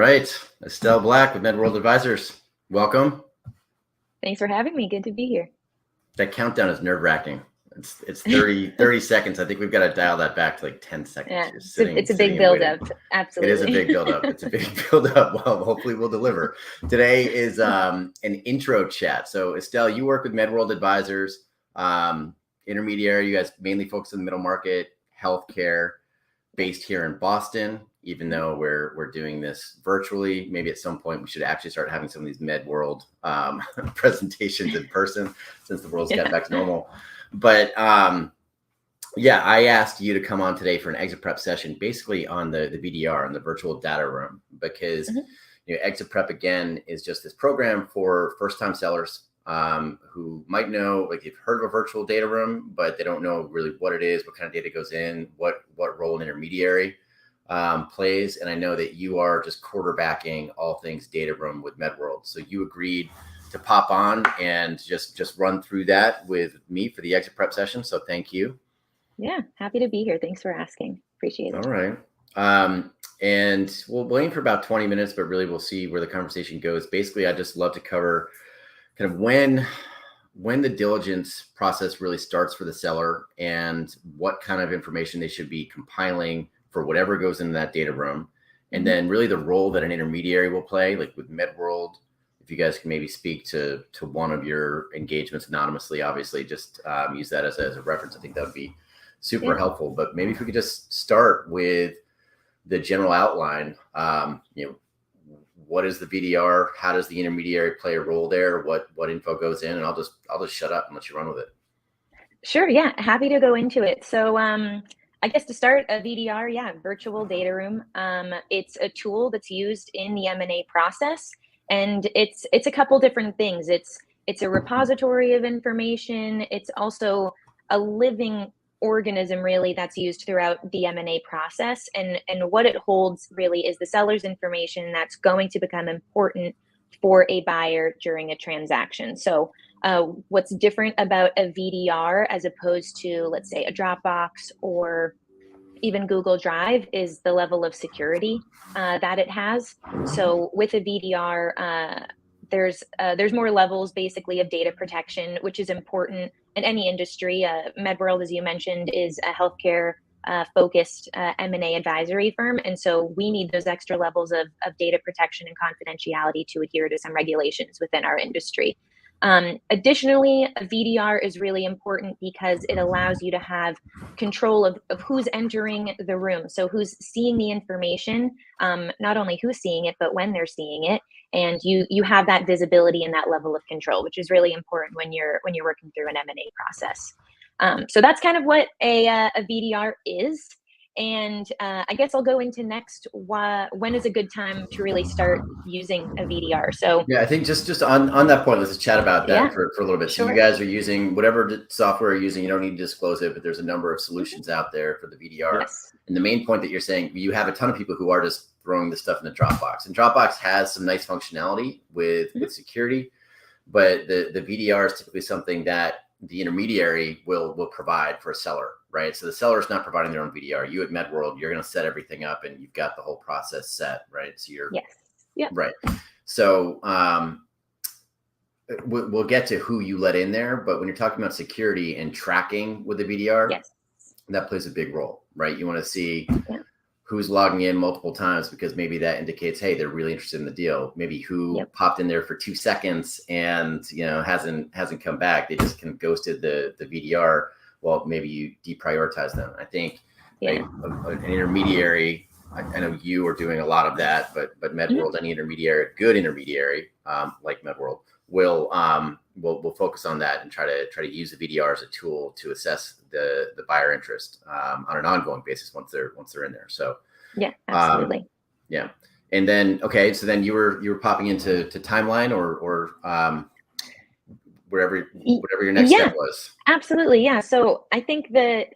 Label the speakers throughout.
Speaker 1: right. Estelle Black with MedWorld Advisors. Welcome.
Speaker 2: Thanks for having me. Good to be here.
Speaker 1: That countdown is nerve-wracking. It's 30 seconds. I think we've got to dial that back to like 10 seconds.
Speaker 2: Yeah, it's a big build-up. Absolutely.
Speaker 1: It is a big build-up. It's a big build-up. Well, hopefully we'll deliver. Today is an intro chat. So Estelle, you work with MedWorld Advisors, intermediary. You guys mainly focus on the middle market, healthcare, based here in Boston. Even though we're doing this virtually, maybe at some point we should actually start having some of these MedWorld presentations in person since the world's got back to normal. But yeah, I asked you to come on today for an exit prep session, basically on the VDR, on the virtual data room, because exit prep again is just this program for first-time sellers who might know, like, you've heard of a virtual data room, but they don't know really what it is, what kind of data goes in, what role an intermediary plays. And I know that you are just quarterbacking all things data room with MedWorld. So you agreed to pop on and just run through that with me for the exit prep session. So thank you.
Speaker 2: Yeah, happy to be here. Thanks for asking. Appreciate it.
Speaker 1: All right. And we'll aim for about 20 minutes, but really we'll see where the conversation goes. Basically, I just love to cover kind of when the diligence process really starts for the seller and what kind of information they should be compiling for whatever goes into that data room. And then really the role that an intermediary will play, like with MedWorld. If you guys can maybe speak to one of your engagements anonymously, obviously just use that as a reference. I think that would be super helpful. But maybe if we could just start with the general outline, what is the VDR? How does the intermediary play a role there? What info goes in? And I'll just shut up and let you run with it.
Speaker 2: Sure. Yeah. Happy to go into it. So I guess to start, a VDR, virtual data room. It's a tool that's used in the M&A process, and it's a couple different things. It's a repository of information. It's also a living organism, really, that's used throughout the M&A process. And what it holds really is the seller's information that's going to become important for a buyer during a transaction. So what's different about a VDR as opposed to, let's say, a Dropbox or even Google Drive is the level of security that it has. So with a VDR, there's more levels basically of data protection, which is important in any industry. MedWorld, as you mentioned, is a healthcare focused M&A advisory firm. And so we need those extra levels of data protection and confidentiality to adhere to some regulations within our industry. Additionally, a VDR is really important because it allows you to have control of who's entering the room. So who's seeing the information, not only who's seeing it, but when they're seeing it. And you have that visibility and that level of control, which is really important when you're working through an M&A process. So that's kind of what a VDR is. And I guess I'll go into next. When is a good time to really start using a VDR? So
Speaker 1: yeah, I think just on that point, let's just chat about that for a little bit. So you guys are using whatever software you're using. You don't need to disclose it, but there's a number of solutions out there for the VDR.
Speaker 2: Yes.
Speaker 1: And the main point that you're saying, you have a ton of people who are just throwing this stuff in the Dropbox. And Dropbox has some nice functionality with security, but the VDR is typically something that the intermediary will provide for a seller, right? So the seller is not providing their own VDR. You at MedWorld, you're going to set everything up and you've got the whole process set, right? So you're right. So we'll get to who you let in there, but when you're talking about security and tracking with the VDR, that plays a big role, right? You want to see who's logging in multiple times because maybe that indicates, hey, they're really interested in the deal. Maybe who popped in there for 2 seconds and hasn't come back. They just kind of ghosted the VDR. Well, maybe you deprioritize them. I think an intermediary. I know you are doing a lot of that, but MedWorld, any intermediary, good intermediary like MedWorld, will focus on that and try to use the VDR as a tool to assess the buyer interest on an ongoing basis once they're in there. So
Speaker 2: absolutely.
Speaker 1: And then so then you were popping into timeline or whatever your next step was.
Speaker 2: Absolutely. Yeah. So I think that,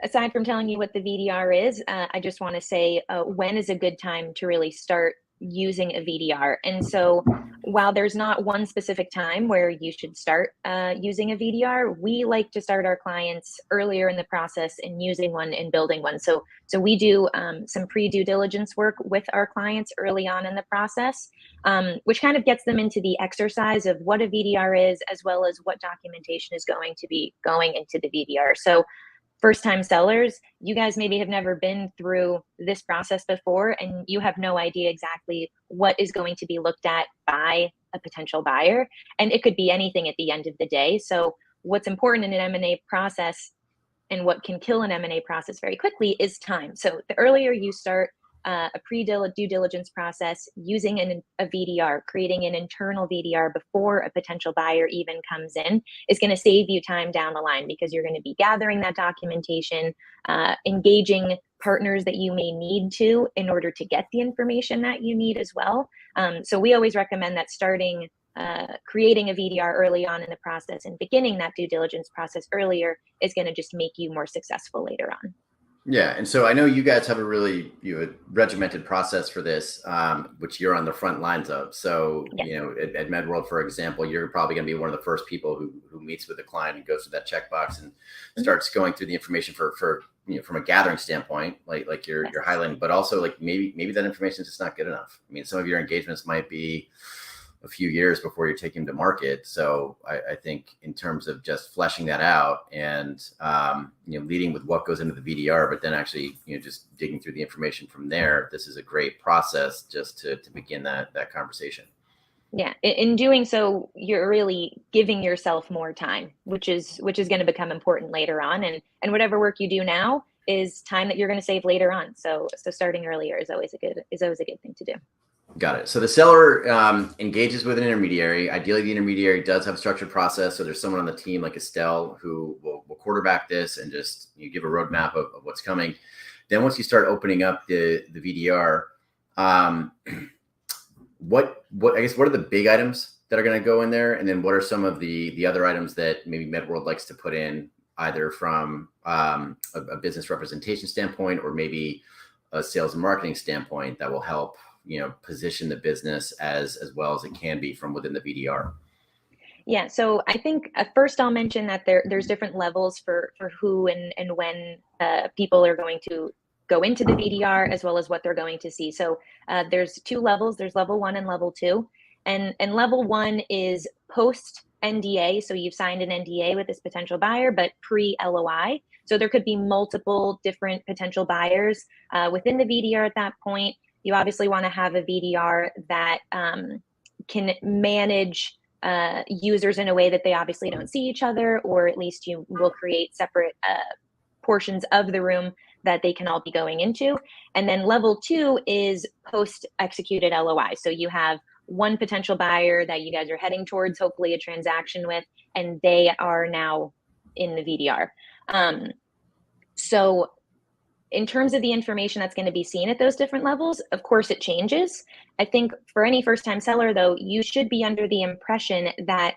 Speaker 2: aside from telling you what the VDR is, I just want to say when is a good time to really start using a VDR. And so while there's not one specific time where you should start using a VDR, we like to start our clients earlier in the process in using one and building one. So we do some pre-due diligence work with our clients early on in the process, which kind of gets them into the exercise of what a VDR is, as well as what documentation is going to be going into the VDR. So first-time sellers, you guys maybe have never been through this process before, and you have no idea exactly what is going to be looked at by a potential buyer. And it could be anything at the end of the day. So what's important in an M&A process, and what can kill an M&A process very quickly, is time. So the earlier you start a pre-due diligence process using a VDR, creating an internal VDR before a potential buyer even comes in, is going to save you time down the line, because you're going to be gathering that documentation, engaging partners that you may need to in order to get the information that you need as well. So we always recommend that starting creating a VDR early on in the process and beginning that due diligence process earlier is going to just make you more successful later on.
Speaker 1: Yeah. And so I know you guys have a really regimented process for this, which you're on the front lines of. So,
Speaker 2: Yes.
Speaker 1: At MedWorld, for example, you're probably going to be one of the first people who meets with the client and goes through that checkbox and starts going through the information for from a gathering standpoint, like you're highlighting, but also like maybe that information is just not good enough. I mean, some of your engagements might be a few years before you're taking them to market. So I think in terms of just fleshing that out and, leading with what goes into the VDR, but then actually, just digging through the information from there, this is a great process just to begin that conversation.
Speaker 2: Yeah. In doing so, you're really giving yourself more time, which is going to become important later on. And whatever work you do now is time that you're going to save later on. So starting earlier is always a good thing to do.
Speaker 1: Got it. So the seller engages with an intermediary. Ideally, the intermediary does have a structured process. So there's someone on the team like Estelle who will quarterback this and just give a roadmap of what's coming. Then once you start opening up the VDR, what are the big items that are going to go in there? And then what are some of the other items that maybe MedWorld likes to put in, either from a business representation standpoint or maybe a sales and marketing standpoint, that will help position the business as well as it can be from within the VDR?
Speaker 2: Yeah, so I think first I'll mention that there's different levels for who and when people are going to go into the VDR, as well as what they're going to see. So there's two levels. There's level 1 and level 2. And level 1 is post NDA. So you've signed an NDA with this potential buyer, but pre-LOI. So there could be multiple different potential buyers within the VDR at that point. You obviously want to have a VDR that can manage users in a way that they obviously don't see each other, or at least you will create separate portions of the room that they can all be going into. And then level 2 is post-executed LOI. So you have one potential buyer that you guys are heading towards, hopefully a transaction with, and they are now in the VDR. So in terms of the information that's going to be seen at those different levels, of course it changes. I think for any first-time seller, though, you should be under the impression that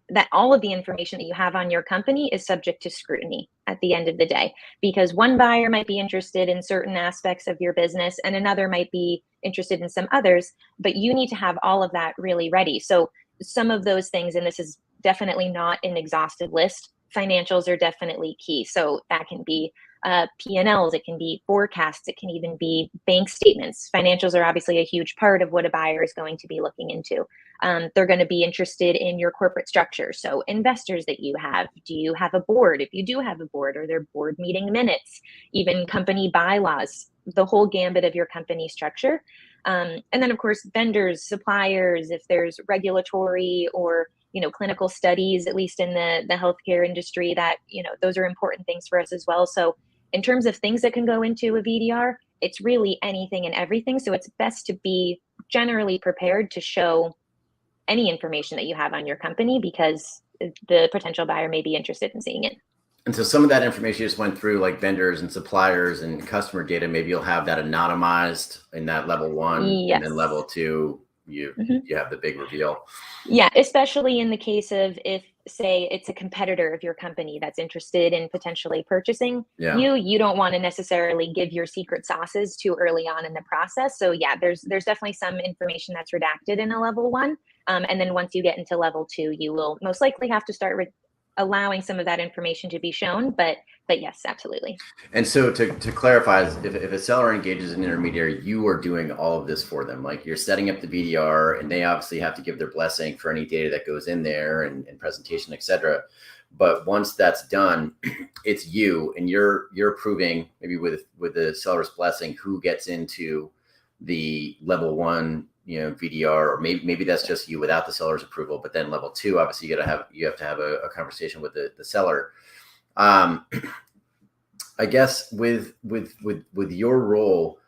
Speaker 2: that all of the information that you have on your company is subject to scrutiny at the end of the day, because one buyer might be interested in certain aspects of your business and another might be interested in some others, but you need to have all of that really ready. So some of those things, and this is definitely not an exhaustive list, financials are definitely key. So that can be P&Ls, it can be forecasts, it can even be bank statements. Financials are obviously a huge part of what a buyer is going to be looking into. They're going to be interested in your corporate structure. So investors that you have, do you have a board? If you do have a board, are there board meeting minutes, even company bylaws, the whole gambit of your company structure. And then of course, vendors, suppliers, if there's regulatory or clinical studies, at least in the healthcare industry, that, those are important things for us as well. So in terms of things that can go into a VDR, it's really anything and everything. So it's best to be generally prepared to show any information that you have on your company, because the potential buyer may be interested in seeing it.
Speaker 1: And so some of that information you just went through, like vendors and suppliers and customer data, maybe you'll have that anonymized in that level 1.
Speaker 2: Yes.
Speaker 1: And then level 2, you have the big reveal.
Speaker 2: Yeah, especially in the case of if, say, it's a competitor of your company that's interested in potentially purchasing you don't want to necessarily give your secret sauces too early on in the process. So yeah, there's definitely some information that's redacted in a level 1. And then once you get into level 2, you will most likely have to start allowing some of that information to be shown. But yes, absolutely.
Speaker 1: And so to clarify, if a seller engages an intermediary, you are doing all of this for them. Like you're setting up the VDR, and they obviously have to give their blessing for any data that goes in there and presentation, et cetera. But once that's done, it's you, and you're approving, maybe with the seller's blessing, who gets into the level 1, VDR, or maybe that's just you without the seller's approval. But then level 2, obviously you have to have a conversation with the seller. I guess with your role,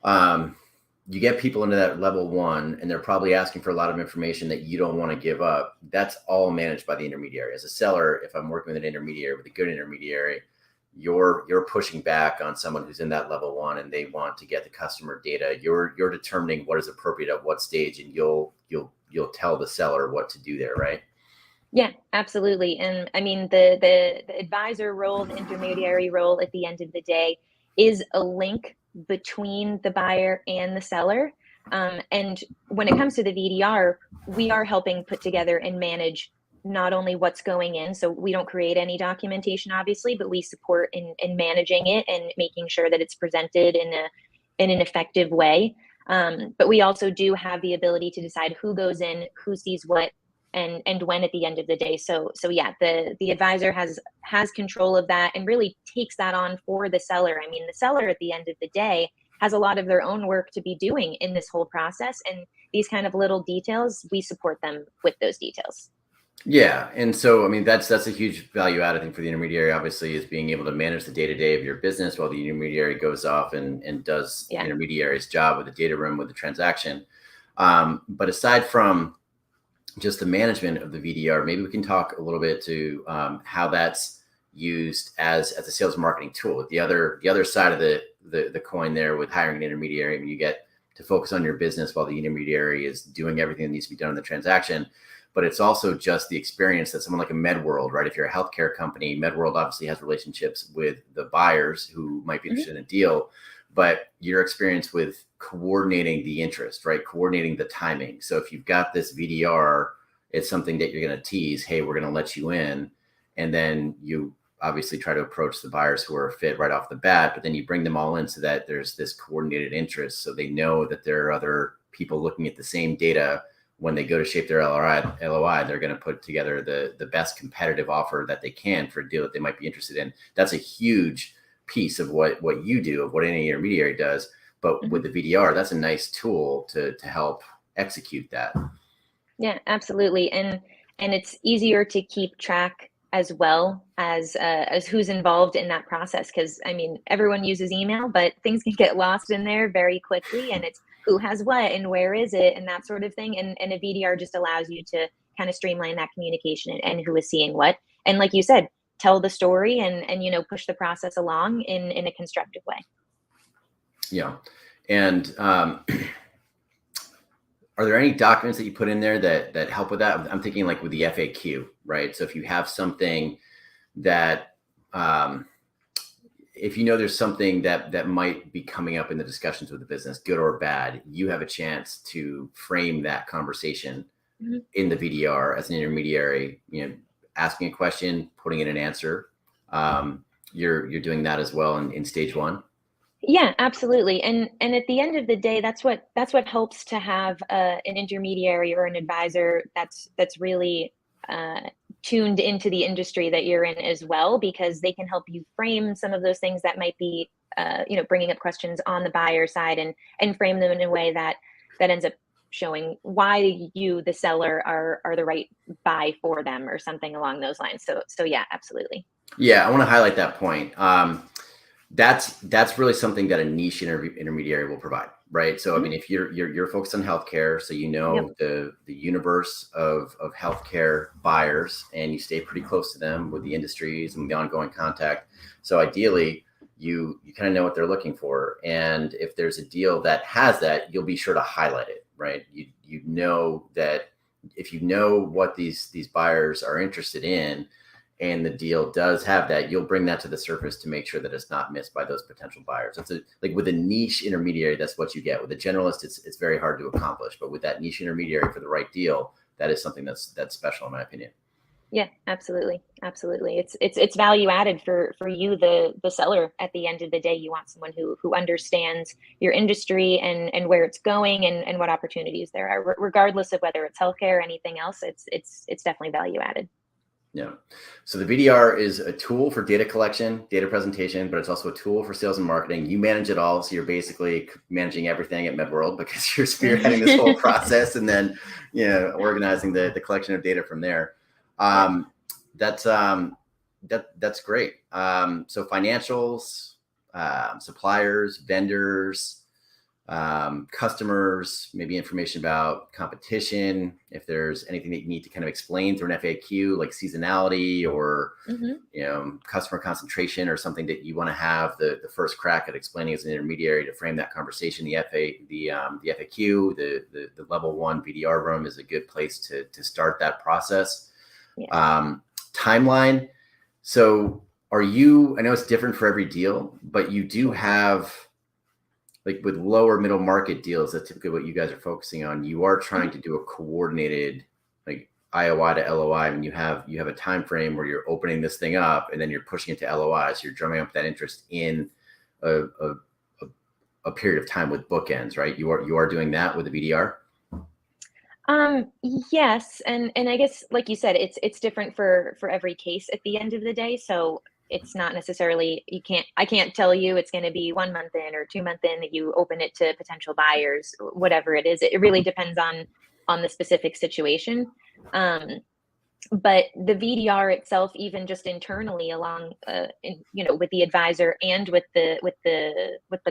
Speaker 1: you get people into that level 1, and they're probably asking for a lot of information that you don't want to give up. That's all managed by the intermediary. As a seller, if I'm working with an intermediary, with a good intermediary, you're pushing back on someone who's in that level 1 and they want to get the customer data. You're determining what is appropriate at what stage, and you'll tell the seller what to do there, right?
Speaker 2: Yeah, absolutely. And I mean, the advisor role, the intermediary role at the end of the day is a link between the buyer and the seller. And when it comes to the VDR, we are helping put together and manage not only what's going in. So we don't create any documentation, obviously, but we support in managing it and making sure that it's presented in an effective way. But we also do have the ability to decide who goes in, who sees what, and when at the end of the day. So yeah, the advisor has control of that and really takes that on for the seller. I mean, the seller at the end of the day has a lot of their own work to be doing in this whole process, and these kind of little details, we support them with those details.
Speaker 1: Yeah. And so, I mean, that's a huge value add, I think, for the intermediary, obviously, is being able to manage the day-to-day of your business while the intermediary goes off and does the intermediary's job with the data room, with the transaction. But aside from just the management of the VDR, maybe we can talk a little bit to how that's used as a sales marketing tool. The other side of the coin there with hiring an intermediary, I mean, you get to focus on your business while the intermediary is doing everything that needs to be done in the transaction. But it's also just the experience that someone like a MedWorld, right? If you're a healthcare company, MedWorld obviously has relationships with the buyers who might be interested in a deal, but your experience with coordinating the interest, right? Coordinating the timing. So if you've got this VDR, it's something that you're going to tease, hey, we're going to let you in. And then you obviously try to approach the buyers who are a fit right off the bat, but then you bring them all in so that there's this coordinated interest. So they know that there are other people looking at the same data. When they go to shape their LOI, they're going to put together the best competitive offer that they can for a deal that they might be interested in. That's a huge piece of what you do, of what any intermediary does. But with the VDR, that's a nice tool to help execute that.
Speaker 2: Yeah, absolutely. And it's easier to keep track as well as who's involved in that process. Because I mean, everyone uses email, but things can get lost in there very quickly, and it's who has what and where is it and that sort of thing. And a VDR just allows you to kind of streamline that communication and who is seeing what. And like you said, tell the story and push the process along in a constructive way. Yeah.
Speaker 1: And are there any documents that you put in there that help with that? I'm thinking like with the FAQ, right? So if you have something that, if there's something that might be coming up in the discussions with the business, good or bad, you have a chance to frame that conversation in the VDR as an intermediary, asking a question, putting in an answer. You're doing that as well in stage 1.
Speaker 2: Yeah, absolutely. And at the end of the day, that's what helps to have an intermediary or an advisor that's really tuned into the industry that you're in as well, because they can help you frame some of those things that might be bringing up questions on the buyer side and frame them in a way that ends up showing why you, the seller, are the right buy for them or something along those lines. So yeah, absolutely.
Speaker 1: Yeah, I want to highlight that point. That's really something that a niche intermediary will provide, right? So I mean, if you're focused on healthcare, so the universe of healthcare buyers, and you stay pretty close to them with the industries and the ongoing contact. So ideally, you kind of know what they're looking for, and if there's a deal that has that, you'll be sure to highlight it, right? You know what these buyers are interested in, and the deal does have that, you'll bring that to the surface to make sure that it's not missed by those potential buyers. It's like with a niche intermediary, that's what you get. With a generalist, it's very hard to accomplish, but with that niche intermediary for the right deal, that is something that's special in my opinion.
Speaker 2: Yeah, absolutely. Absolutely. It's value added for you, the seller. At the end of the day, you want someone who understands your industry and where it's going and what opportunities there are, regardless of whether it's healthcare or anything else. It's definitely value added.
Speaker 1: Yeah. So the VDR is a tool for data collection, data presentation, but it's also a tool for sales and marketing. You manage it all. So you're basically managing everything at MedWorld because you're spearheading this whole process and then, organizing the collection of data from there. That's great. So financials, suppliers, vendors, customers, maybe information about competition, if there's anything that you need to kind of explain through an FAQ, like seasonality or customer concentration, or something that you want to have the first crack at explaining as an intermediary to frame that conversation. The FAQ, the level 1 VDR room is a good place to start that process. Yeah. Timeline. So I know it's different for every deal, but you do have, like with lower middle market deals, that's typically what you guys are focusing on. You are trying to do a coordinated, like IOI to LOI, and you have a time frame where you're opening this thing up and then you're pushing it to LOI. So you're drumming up that interest in a period of time with bookends, right? You are doing that with the VDR.
Speaker 2: Yes, and I guess, like you said, it's different for every case at the end of the day. So it's not necessarily, I can't tell you it's going to be 1 month in or 2 months in that you open it to potential buyers, whatever it is. It really depends on the specific situation. But the VDR itself, even just internally along, with the advisor and with the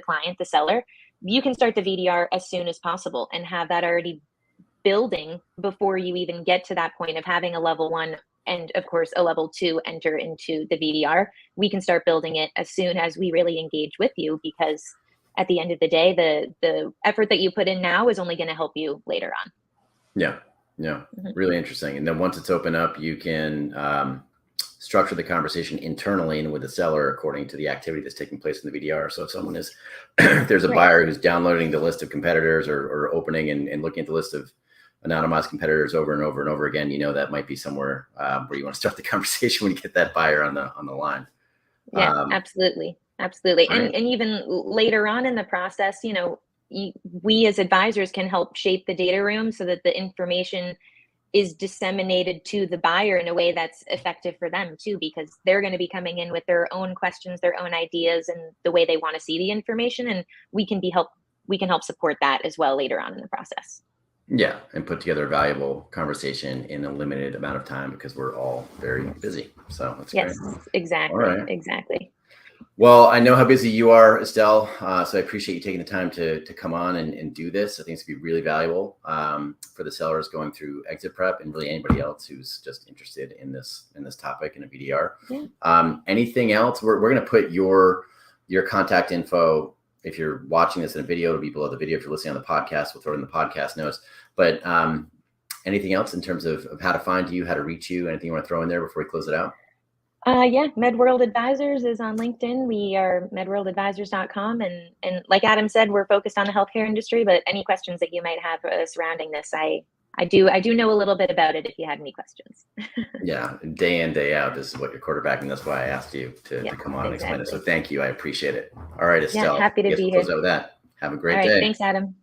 Speaker 2: client, the seller, you can start the VDR as soon as possible and have that already building before you even get to that point of having a level 1 and of course a level 2 enter into the VDR. We can start building it as soon as we really engage with you, because at the end of the day, the effort that you put in now is only going to help you later on.
Speaker 1: Yeah. Really interesting. And then once it's open up, you can structure the conversation internally and with the seller according to the activity that's taking place in the VDR. So if someone is, if there's a buyer who's downloading the list of competitors or opening and looking at the list of anonymized competitors over and over and over again, that might be somewhere where you want to start the conversation when you get that buyer on the line.
Speaker 2: Yeah, absolutely. Right. And even later on in the process, we as advisors can help shape the data room so that the information is disseminated to the buyer in a way that's effective for them too, because they're going to be coming in with their own questions, their own ideas, and the way they want to see the information. And we can help support that as well later on in the process.
Speaker 1: Yeah, and put together a valuable conversation in a limited amount of time because we're all very busy. So that's great.
Speaker 2: Yes, exactly. All right. Exactly.
Speaker 1: Well, I know how busy you are, Estelle, so I appreciate you taking the time to come on and do this. I think it's going to be really valuable for the sellers going through exit prep and really anybody else who's just interested in this topic in a VDR. Yeah. Anything else? We're going to put your contact info. If you're watching this in a video, it'll be below the video. If you're listening on the podcast, we'll throw it in the podcast notes. But anything else in terms of how to find you, how to reach you, anything you want to throw in there before we close it out?
Speaker 2: Yeah, MedWorld Advisors is on LinkedIn. We are MedWorldAdvisors.com. And like Adam said, we're focused on the healthcare industry, but any questions that you might have surrounding this, I do know a little bit about it if you had any questions.
Speaker 1: Yeah, day in, day out, this is what you're quarterbacking. That's why I asked you to come on and explain it. So thank you. I appreciate it. All right, Estelle.
Speaker 2: Yeah, happy to be here.
Speaker 1: Close out with that. Have a great day.
Speaker 2: Thanks, Adam.